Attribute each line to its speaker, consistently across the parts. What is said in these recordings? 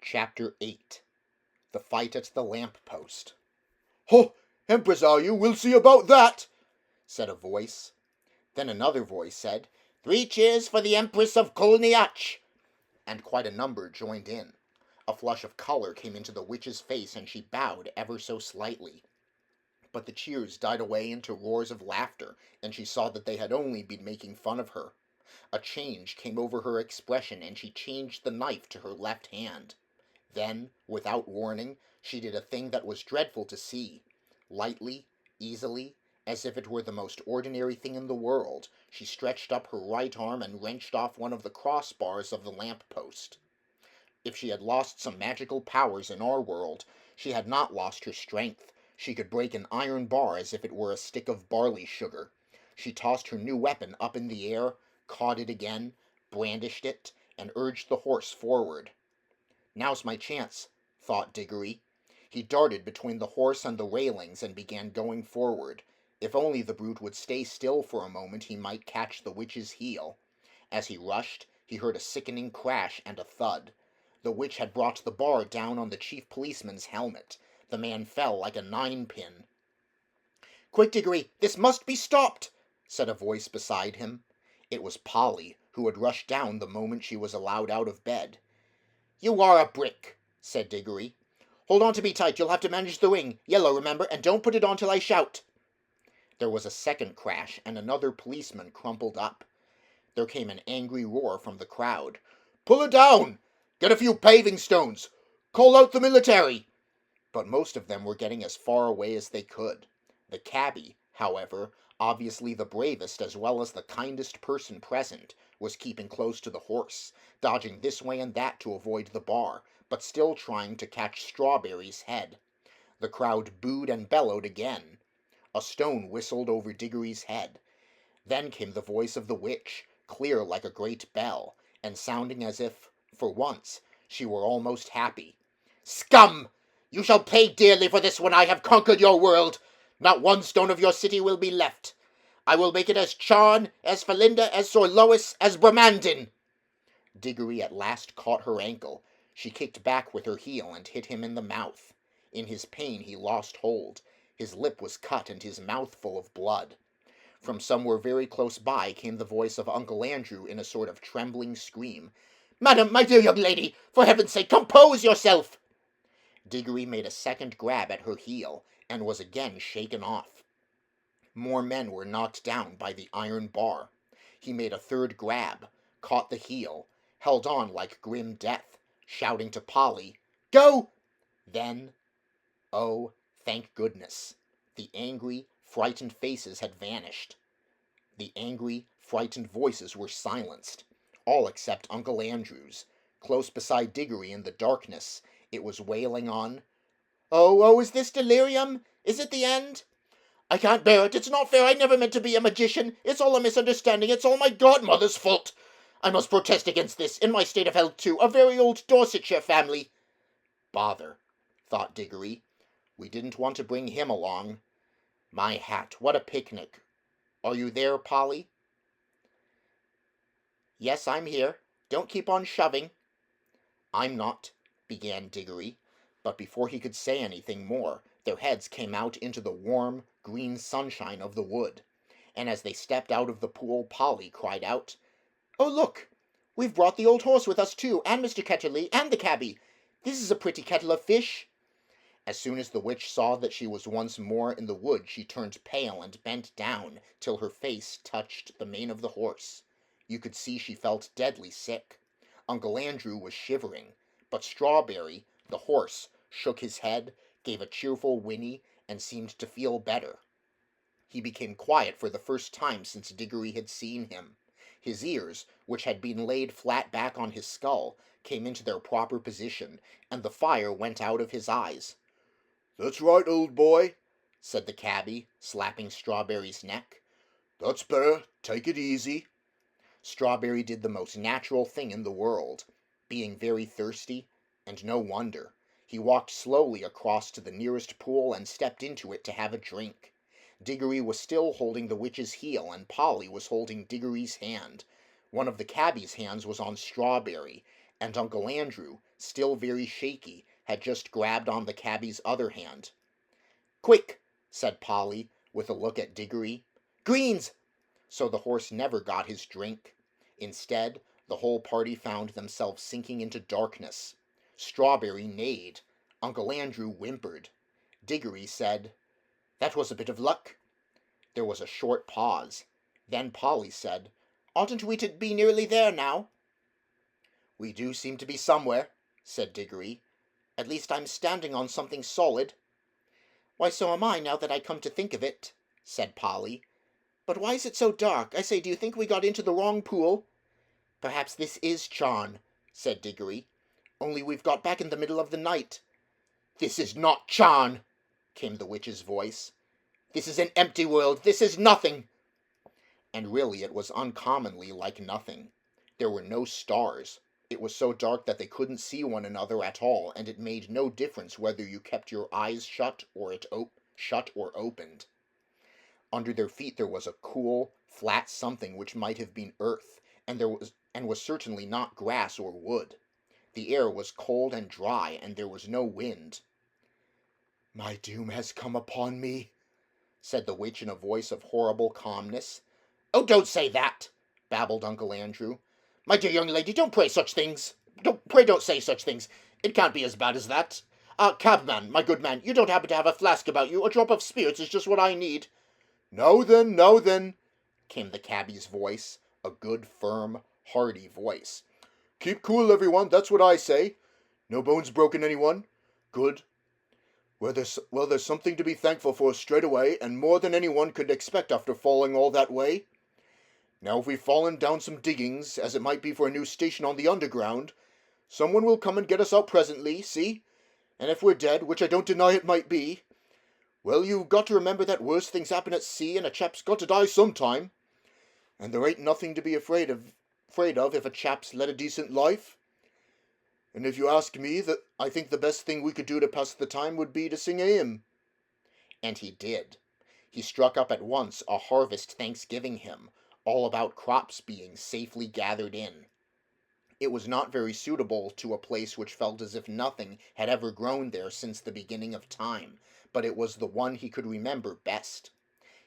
Speaker 1: Chapter 8 The Fight at the Lamp Post.
Speaker 2: "Ho! Empress are you? We'll see about that!"
Speaker 1: said a voice. Then another voice said, "3 cheers for the Empress of Kolniach!" And quite a number joined in. A flush of color came into the witch's face, and she bowed ever so slightly. But the cheers died away into roars of laughter, and she saw that they had only been making fun of her. A change came over her expression, and she changed the knife to her left hand. Then, without warning, she did a thing that was dreadful to see. Lightly, easily, as if it were the most ordinary thing in the world, she stretched up her right arm and wrenched off one of the crossbars of the lamp-post. If she had lost some magical powers in our world, she had not lost her strength. She could break an iron bar as if it were a stick of barley sugar. She tossed her new weapon up in the air, caught it again, brandished it, and urged the horse forward. "Now's my chance," thought Diggory. He darted between the horse and the railings and began going forward. If only the brute would stay still for a moment, he might catch the witch's heel. As he rushed, he heard a sickening crash and a thud. The witch had brought the bar down on the chief policeman's helmet. The man fell like a 9-pin. "Quick, Diggory, this must be stopped," said a voice beside him. It was Polly, who had rushed down the moment she was allowed out of bed. "You are a brick," said Diggory. "Hold on to me tight, you'll have to manage the ring. Yellow, remember, and don't put it on till I shout." There was a second crash, and another policeman crumpled up. There came an angry roar from the crowd.
Speaker 2: "Pull her down! Get a few paving stones! Call out the military!"
Speaker 1: But most of them were getting as far away as they could. The cabby, however, obviously the bravest as well as the kindest person present, was keeping close to the horse, dodging this way and that to avoid the bar, but still trying to catch Strawberry's head. The crowd booed and bellowed again. A stone whistled over Diggory's head. Then came the voice of the witch, clear like a great bell, and sounding as if, for once, she were almost happy. "Scum! You shall pay dearly for this when I have conquered your world. Not one stone of your city will be left. I will make it as Charn, as Felinda, as Sir Lois, as Bramandin." Diggory at last caught her ankle. She kicked back with her heel and hit him in the mouth. In his pain he lost hold. His lip was cut and his mouth full of blood. From somewhere very close by came the voice of Uncle Andrew in a sort of trembling scream. "Madam, my dear young lady, for heaven's sake, compose yourself!" Diggory made a second grab at her heel, and was again shaken off. More men were knocked down by the iron bar. He made a third grab, caught the heel, held on like grim death, shouting to Polly, "Go!" Then, oh, thank goodness, the angry, frightened faces had vanished. The angry, frightened voices were silenced, all except Uncle Andrew's. Close beside Diggory in the darkness, it was wailing on, "Oh, is this delirium? Is it the end? I can't bear it. It's not fair. I never meant to be a magician. It's all a misunderstanding. It's all my godmother's fault. I must protest against this, in my state of health too. A very old Dorsetshire family." Bother, thought Diggory. We didn't want to bring him along. My hat, what a picnic. Are you there, Polly? "Yes, I'm here. Don't keep on shoving." "I'm not," began Diggory, but before he could say anything more, their heads came out into the warm, green sunshine of the wood, and as they stepped out of the pool, Polly cried out, "Oh, look! We've brought the old horse with us, too, and Mr. Ketterley, and the cabby. This is a pretty kettle of fish." As soon as the witch saw that she was once more in the wood, she turned pale and bent down till her face touched the mane of the horse. You could see she felt deadly sick. Uncle Andrew was shivering, but Strawberry, the horse, shook his head, gave a cheerful whinny, and seemed to feel better. He became quiet for the first time since Diggory had seen him. His ears, which had been laid flat back on his skull, came into their proper position, and the fire went out of his eyes.
Speaker 2: "That's right, old boy,"
Speaker 1: said the cabby, slapping Strawberry's neck.
Speaker 2: "That's better. Take it easy."
Speaker 1: Strawberry did the most natural thing in the world, being very thirsty, and no wonder. He walked slowly across to the nearest pool and stepped into it to have a drink. Diggory was still holding the witch's heel, and Polly was holding Diggory's hand. One of the cabby's hands was on Strawberry, and Uncle Andrew, still very shaky, had just grabbed on the cabby's other hand. "Quick!" said Polly, with a look at Diggory. "Greens!" So the horse never got his drink. Instead, the whole party found themselves sinking into darkness. Strawberry neighed. Uncle Andrew whimpered. Diggory said, "That was a bit of luck." There was a short pause. Then Polly said, "Oughtn't we to be nearly there now?" "We do seem to be somewhere," said Diggory. "At least I'm standing on something solid." "Why, so am I, now that I come to think of it," said Polly. "But why is it so dark? I say, do you think we got into the wrong pool?" "Perhaps this is Charn," said Diggory. "Only we've got back in the middle of the night." "This is not Charn," came the witch's voice. "This is an empty world. This is nothing." And really it was uncommonly like nothing. There were no stars. It was so dark that they couldn't see one another at all, and it made no difference whether you kept your eyes shut or opened. Under their feet there was a cool, flat something which might have been earth, and was certainly not grass or wood. The air was cold and dry, and there was no wind. "My doom has come upon me," said the witch in a voice of horrible calmness. "Oh, don't say that," babbled Uncle Andrew. "My dear young lady, don't pray such things. Pray don't say such things. It can't be as bad as that. Cabman, my good man, you don't happen to have a flask about you? A drop of spirits is just what I need."
Speaker 2: Now then,"
Speaker 1: came the cabby's voice, a good, firm, hearty voice.
Speaker 2: "keep cool, everyone, that's what I say. No bones broken, anyone? Good. Well, there's something to be thankful for straight away, and more than anyone could expect after falling all that way. Now, if we've fallen down some diggings, as it might be for a new station on the underground, someone will come and get us out presently, see? And if we're dead, which I don't deny it might be, well, you've got to remember that worse things happen at sea, and a chap's got to die sometime. And there ain't nothing to be afraid of if a chap's led a decent life. And if you ask me, that I think the best thing we could do to pass the time would be to sing a hymn."
Speaker 1: And he did. He struck up at once a harvest thanksgiving hymn, all about crops being safely gathered in. It was not very suitable to a place which felt as if nothing had ever grown there since the beginning of time, but it was the one he could remember best.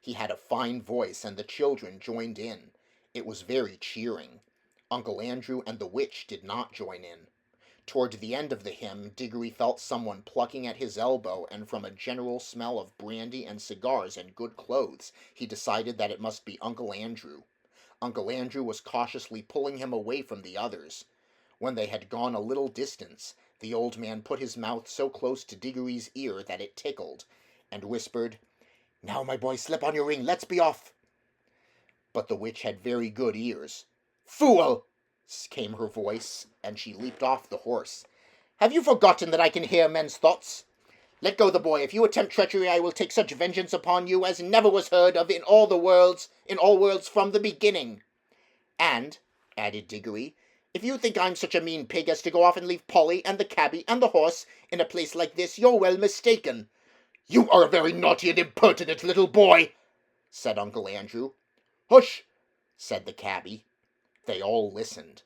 Speaker 1: He had a fine voice, and the children joined in. It was very cheering. Uncle Andrew and the witch did not join in. Toward the end of the hymn, Diggory felt someone plucking at his elbow, and from a general smell of brandy and cigars and good clothes, he decided that it must be Uncle Andrew. Uncle Andrew was cautiously pulling him away from the others. When they had gone a little distance, the old man put his mouth so close to Diggory's ear that it tickled, and whispered, "Now, my boy, slip on your ring, let's be off." But the witch had very good ears. "Fool!" came her voice, and she leaped off the horse. "Have you forgotten that I can hear men's thoughts? Let go the boy. If you attempt treachery, I will take such vengeance upon you as never was heard of in all worlds from the beginning. And," added Diggory, "if you think I'm such a mean pig as to go off and leave Polly and the cabby and the horse in a place like this, you're well mistaken."
Speaker 2: "You are a very naughty and impertinent little boy,"
Speaker 1: said Uncle Andrew.
Speaker 2: "Hush!"
Speaker 1: said the cabby. They all listened.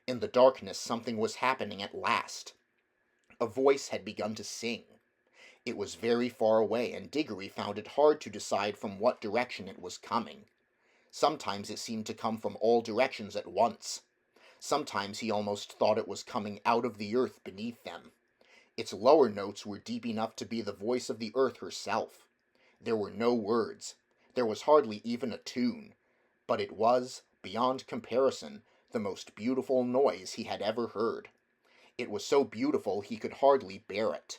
Speaker 1: In the darkness something was happening at last. A voice had begun to sing. It was very far away, and Diggory found it hard to decide from what direction it was coming. Sometimes it seemed to come from all directions at once. Sometimes he almost thought it was coming out of the earth beneath them. Its lower notes were deep enough to be the voice of the earth herself. There were no words. There was hardly even a tune. But it was, beyond comparison, the most beautiful noise he had ever heard. It was so beautiful he could hardly bear it.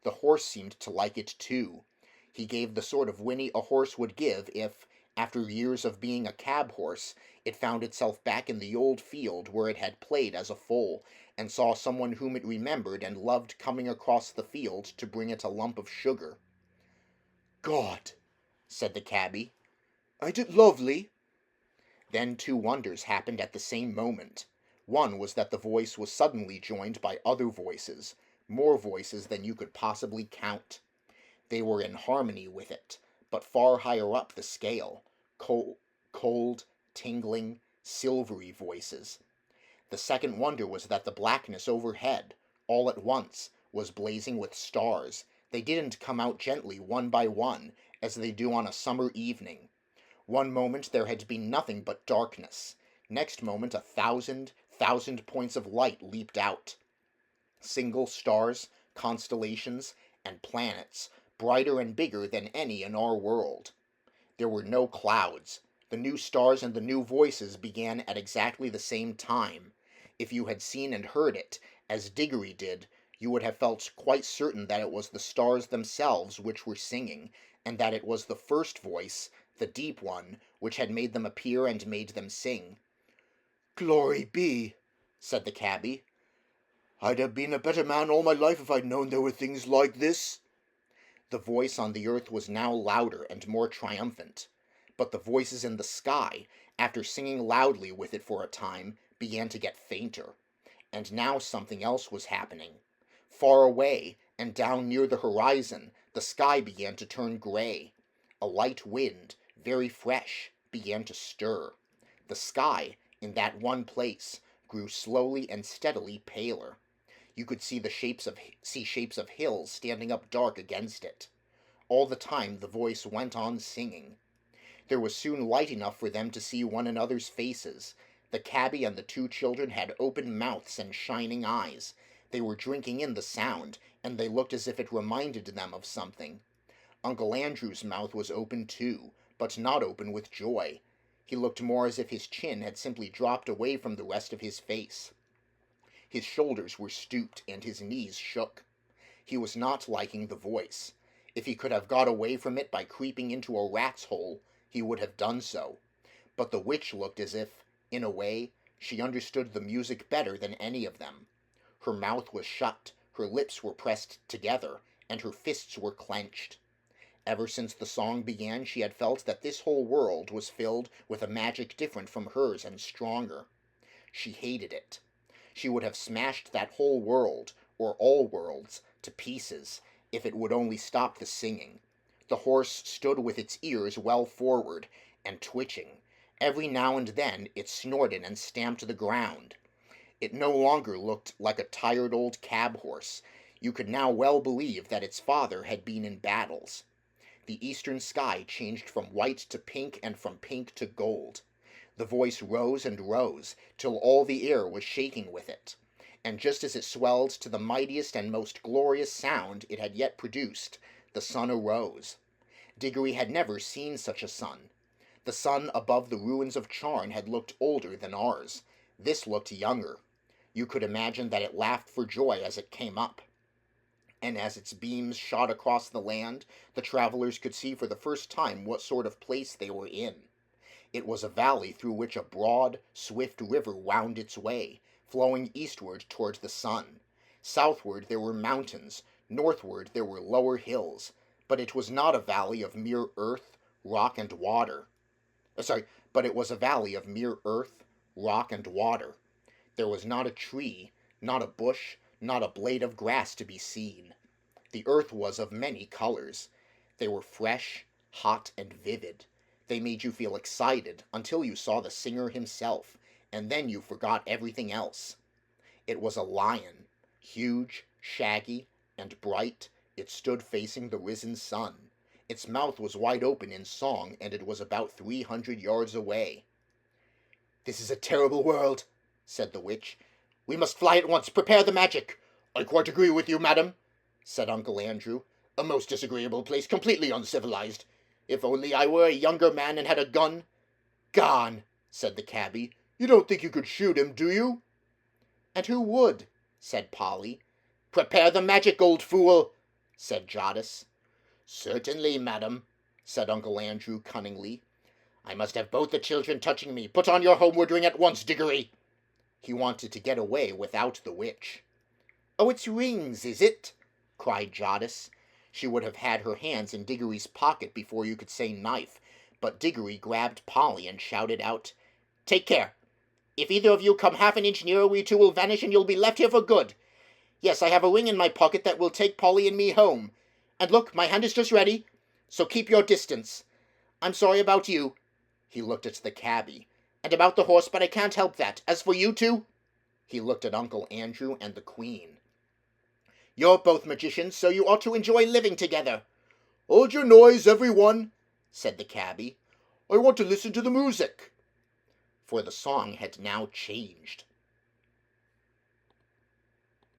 Speaker 1: The horse seemed to like it too. He gave the sort of whinny a horse would give if, after years of being a cab horse, it found itself back in the old field where it had played as a foal, and saw someone whom it remembered and loved coming across the field to bring it a lump of sugar.
Speaker 2: "God,"
Speaker 1: said the cabby,
Speaker 2: "ain't it lovely?"
Speaker 1: Then two wonders happened at the same moment. One was that the voice was suddenly joined by other voices, more voices than you could possibly count. They were in harmony with it, but far higher up the scale, cold, tingling, silvery voices. The second wonder was that the blackness overhead, all at once, was blazing with stars. They didn't come out gently one by one, as they do on a summer evening. One moment there had been nothing but darkness. Next moment 1,000,000 points of light leaped out. Single stars, constellations, and planets, brighter and bigger than any in our world. There were no clouds. The new stars and the new voices began at exactly the same time. If you had seen and heard it, as Diggory did, you would have felt quite certain that it was the stars themselves which were singing, and that it was the first voice, the deep one, which had made them appear and made them sing.
Speaker 2: "Glory be," said the cabby. "I'd have been a better man all my life if I'd known there were things like this."
Speaker 1: The voice on the earth was now louder and more triumphant. But the voices in the sky, after singing loudly with it for a time, began to get fainter. And now something else was happening. Far away, and down near the horizon, the sky began to turn gray. A light wind, very fresh, began to stir. The sky, in that one place, grew slowly and steadily paler. You could see shapes of hills standing up dark against it. All the time the voice went on singing. There was soon light enough for them to see one another's faces. The cabby and the two children had open mouths and shining eyes. They were drinking in the sound, and they looked as if it reminded them of something. Uncle Andrew's mouth was open too, but not open with joy. He looked more as if his chin had simply dropped away from the rest of his face. His shoulders were stooped and his knees shook. He was not liking the voice. If he could have got away from it by creeping into a rat's hole, he would have done so. But the witch looked as if, in a way, she understood the music better than any of them. Her mouth was shut, her lips were pressed together, and her fists were clenched. Ever since the song began she had felt that this whole world was filled with a magic different from hers and stronger. She hated it. She would have smashed that whole world, or all worlds, to pieces, if it would only stop the singing. The horse stood with its ears well forward, and twitching. Every now and then it snorted and stamped the ground. It no longer looked like a tired old cab horse. You could now well believe that its father had been in battles. The eastern sky changed from white to pink and from pink to gold. The voice rose and rose, till all the air was shaking with it. And just as it swelled to the mightiest and most glorious sound it had yet produced, the sun arose. Diggory had never seen such a sun. The sun above the ruins of Charn had looked older than ours. This looked younger. You could imagine that it laughed for joy as it came up. And as its beams shot across the land, the travelers could see for the first time what sort of place they were in. It was a valley through which a broad, swift river wound its way, flowing eastward towards the sun. Southward there were mountains, northward there were lower hills, but it was not a valley of mere earth, rock, and water. But it was a valley of mere earth, rock, and water. There was not a tree, not a bush, not a blade of grass to be seen. The earth was of many colors. They were fresh, hot, and vivid. They made you feel excited until you saw the singer himself, and then you forgot everything else. It was a lion, huge, shaggy, and bright. It stood facing the risen sun. Its mouth was wide open in song, and it was about 300 yards away.
Speaker 2: "This is a terrible world," said the witch.
Speaker 1: "We must fly at once. Prepare the magic." "I quite agree with you, madam," said Uncle Andrew. "A most disagreeable place, completely uncivilized. If only I were a younger man and had a gun."
Speaker 2: "Gone," said the cabby. "You don't think you could shoot him, do you?"
Speaker 1: "And who would?" said Polly. "Prepare the magic, old fool," said Jadis. "Certainly, madam," said Uncle Andrew cunningly. "I must have both the children touching me. Put on your homeward ring at once, Diggory." He wanted to get away without the witch. "Oh, it's rings, is it?" cried Jadis. She would have had her hands in Diggory's pocket before you could say knife, but Diggory grabbed Polly and shouted out, "Take care! If either of you come half an inch nearer, we two will vanish and you'll be left here for good. Yes, I have a ring in my pocket that will take Polly and me home. And look, my hand is just ready, so keep your distance. I'm sorry about you," he looked at the cabby, "and about the horse, but I can't help that. As for you two—" He looked at Uncle Andrew and the Queen. "You're both magicians, so you ought to enjoy living together."
Speaker 2: "Hold your noise, everyone,"
Speaker 1: said the cabby.
Speaker 2: "I want to listen to the music."
Speaker 1: For the song had now changed.